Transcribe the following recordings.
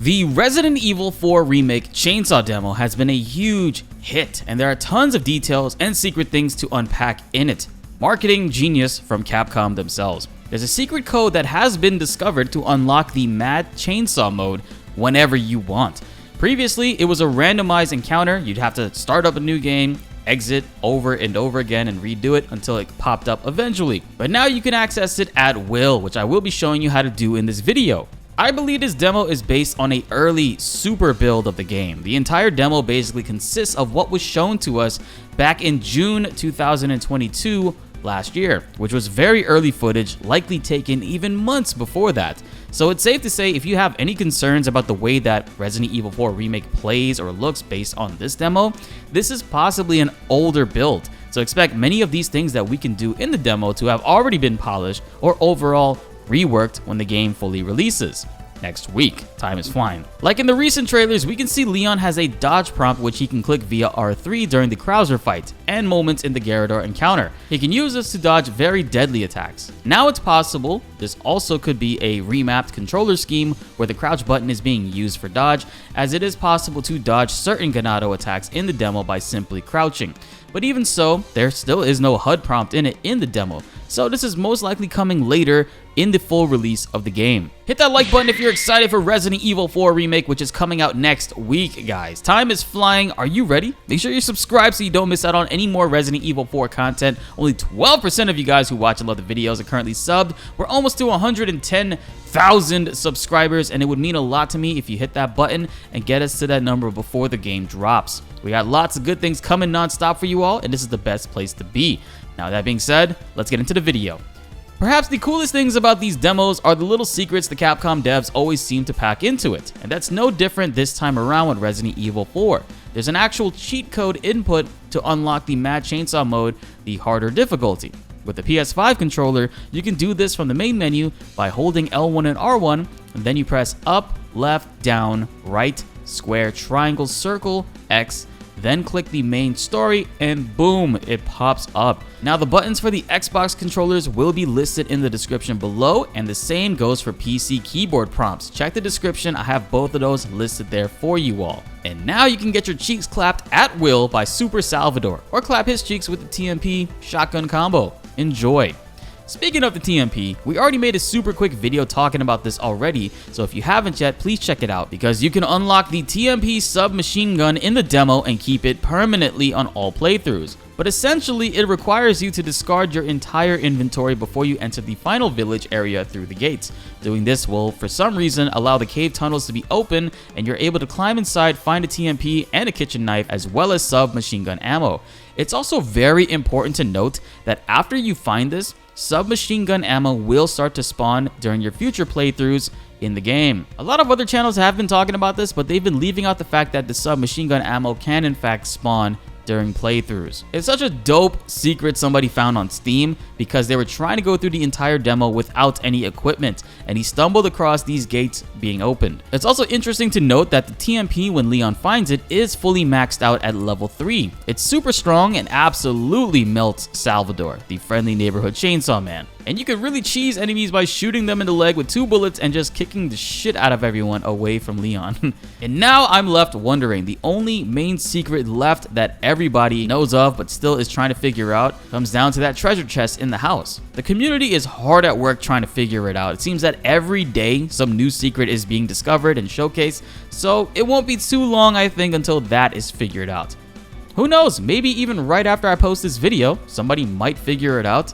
The Resident Evil 4 Remake Chainsaw demo has been a huge hit, and there are tons of details and secret things to unpack in it. Marketing genius from Capcom themselves. There's a secret code that has been discovered to unlock the Mad Chainsaw mode whenever you want. Previously, it was a randomized encounter. You'd have to start up a new game, exit over and over again, and redo it until it popped up eventually. But now you can access it at will, which I will be showing you how to do in this video. I believe this demo is based on an early super build of the game. The entire demo basically consists of what was shown to us back in June 2022 last year, which was very early footage, likely taken even months before that. So it's safe to say if you have any concerns about the way that Resident Evil 4 Remake plays or looks based on this demo, this is possibly an older build. So expect many of these things that we can do in the demo to have already been polished or overall reworked when the game fully releases next week. Time is flying. Like in the recent trailers, we can see Leon has a dodge prompt which he can click via R3 during the Krauser fight and moments in the Garrador encounter. He can use this to dodge very deadly attacks. Now it's possible this also could be a remapped controller scheme where the crouch button is being used for dodge, as it is possible to dodge certain Ganado attacks in the demo by simply crouching. But even so, there still is no HUD prompt in it in the demo, so this is most likely coming later in the full release of the game. Hit that like button if you're excited for Resident Evil 4 Remake, which is coming out next week, guys. Time is flying. Are you ready? Make sure you subscribe so you don't miss out on any more Resident Evil 4 content. Only 12% of you guys who watch and love the videos are currently subbed. We're almost to 110,000 subscribers, and it would mean a lot to me if you hit that button and get us to that number before the game drops. We got lots of good things coming non-stop for you all, and this is the best place to be. Now that being said, let's get into the video. Perhaps the coolest things about these demos are the little secrets the Capcom devs always seem to pack into it, and that's no different this time around with Resident Evil 4. There's an actual cheat code input to unlock the Mad Chainsaw mode, the harder difficulty. With the PS5 controller, you can do this from the main menu by holding L1 and R1, and then you press up, left, down, right, square, triangle, circle, X, then click the main story, and boom, it pops up. Now the buttons for the Xbox controllers will be listed in the description below, and the same goes for PC keyboard prompts. Check the description, I have both of those listed there for you all. And now you can get your cheeks clapped at will by Super Salvador, or clap his cheeks with the TMP shotgun combo. Enjoy. Speaking of the TMP, we already made a super quick video talking about this already, so if you haven't yet, please check it out, because you can unlock the TMP submachine gun in the demo and keep it permanently on all playthroughs. But essentially, it requires you to discard your entire inventory before you enter the final village area through the gates. Doing this will, for some reason, allow the cave tunnels to be open, and you're able to climb inside, find a TMP and a kitchen knife, as well as submachine gun ammo. It's also very important to note that after you find this, submachine gun ammo will start to spawn during your future playthroughs in the game. A lot of other channels have been talking about this, but they've been leaving out the fact that the submachine gun ammo can in fact spawn during playthroughs. It's such a dope secret somebody found on Steam, because they were trying to go through the entire demo without any equipment, and he stumbled across these gates being opened. It's also interesting to note that the TMP, when Leon finds it, is fully maxed out at level 3. It's super strong and absolutely melts Salvador, the friendly neighborhood chainsaw man. And you can really cheese enemies by shooting them in the leg with 2 bullets and just kicking the shit out of everyone away from Leon. And now I'm left wondering, the only main secret left that everybody knows of but still is trying to figure out comes down to that treasure chest in the house. The community is hard at work trying to figure it out. It seems that every day some new secret is being discovered and showcased, so it won't be too long, I think, until that is figured out. Who knows, maybe even right after I post this video, somebody might figure it out,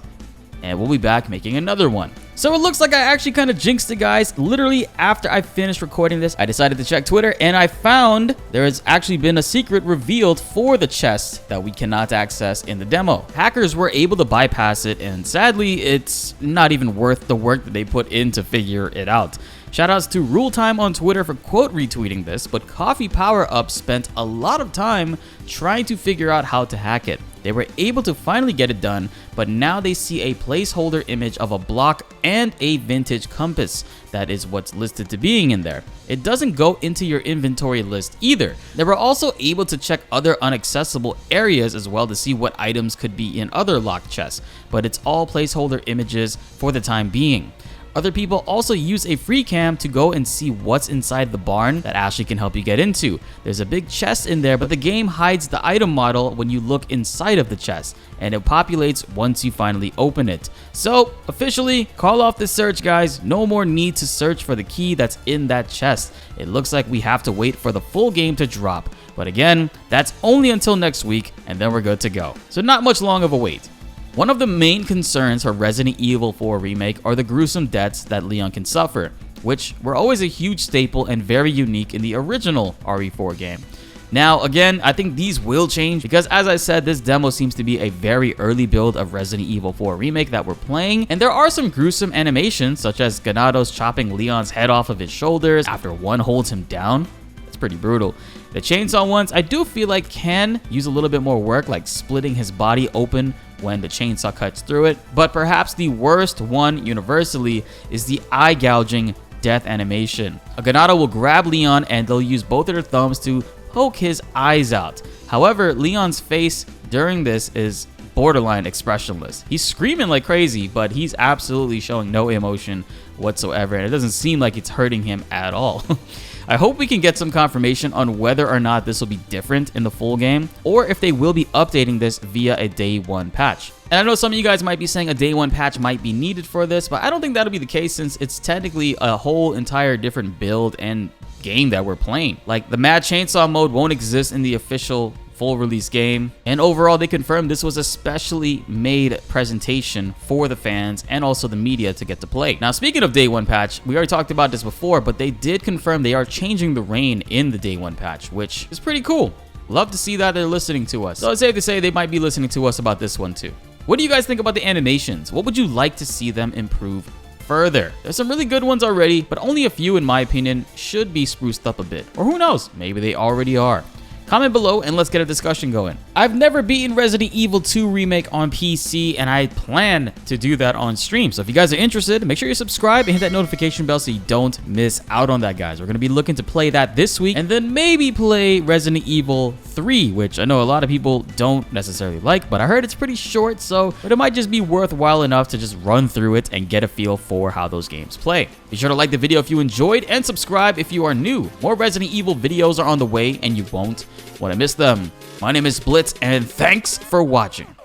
and we'll be back making another one. So it looks like I actually kind of jinxed it, guys. Literally after I finished recording this, I decided to check Twitter, and I found there has actually been a secret revealed for the chest that we cannot access in the demo. Hackers were able to bypass it, and sadly, it's not even worth the work that they put in to figure it out. Shoutouts to Rule Time on Twitter for quote retweeting this, but Coffee Power Up spent a lot of time trying to figure out how to hack it. They were able to finally get it done, but now they see a placeholder image of a block and a vintage compass. That is what's listed to being in there. It doesn't go into your inventory list either. They were also able to check other unaccessible areas as well to see what items could be in other locked chests, but it's all placeholder images for the time being. Other people also use a free cam to go and see what's inside the barn that Ashley can help you get into. There's a big chest in there, but the game hides the item model when you look inside of the chest, and it populates once you finally open it. So officially call off the search, guys. No more need to search for the key that's in that chest. It looks like we have to wait for the full game to drop. But again, that's only until next week, and then we're good to go. So not much long of a wait. One of the main concerns for Resident Evil 4 Remake are the gruesome deaths that Leon can suffer, which were always a huge staple and very unique in the original RE4 game. Now, again, I think these will change because, as I said, this demo seems to be a very early build of Resident Evil 4 Remake that we're playing, and there are some gruesome animations, such as Ganados chopping Leon's head off of his shoulders after one holds him down. That's pretty brutal. The chainsaw ones, I do feel like can use a little bit more work, like splitting his body open when the chainsaw cuts through it, but perhaps the worst one universally is the eye gouging death animation. A Ganado will grab Leon and they'll use both of their thumbs to poke his eyes out. However, Leon's face during this is borderline expressionless. He's screaming like crazy, but he's absolutely showing no emotion whatsoever, and it doesn't seem like it's hurting him at all. I hope we can get some confirmation on whether or not this will be different in the full game, or if they will be updating this via a day one patch. And I know some of you guys might be saying a day one patch might be needed for this, but I don't think that'll be the case since it's technically a whole entire different build and game that we're playing. Like, the Mad Chainsaw mode won't exist in the official full release game, and overall they confirmed this was a specially made presentation for the fans and also the media to get to play. Now, speaking of day one patch, we already talked about this before, but they did confirm they are changing the rain in the day one patch, which is pretty cool. Love to see that they're listening to us. So it's safe to say they might be listening to us about this one too. What do you guys think about the animations? What would you like to see them improve further? There's some really good ones already, but only a few in my opinion should be spruced up a bit. Or who knows, maybe they already are. Comment below and let's get a discussion going. I've never beaten Resident Evil 2 Remake on PC, and I plan to do that on stream. So if you guys are interested, make sure you subscribe and hit that notification bell so you don't miss out on that, guys. We're going to be looking to play that this week, and then maybe play Resident Evil 3, which I know a lot of people don't necessarily like, but I heard it's pretty short, but it might just be worthwhile enough to just run through it and get a feel for how those games play. Be sure to like the video if you enjoyed and subscribe if you are new. More Resident Evil videos are on the way and you won't want to miss them. My name is BltzZ, and thanks for watching.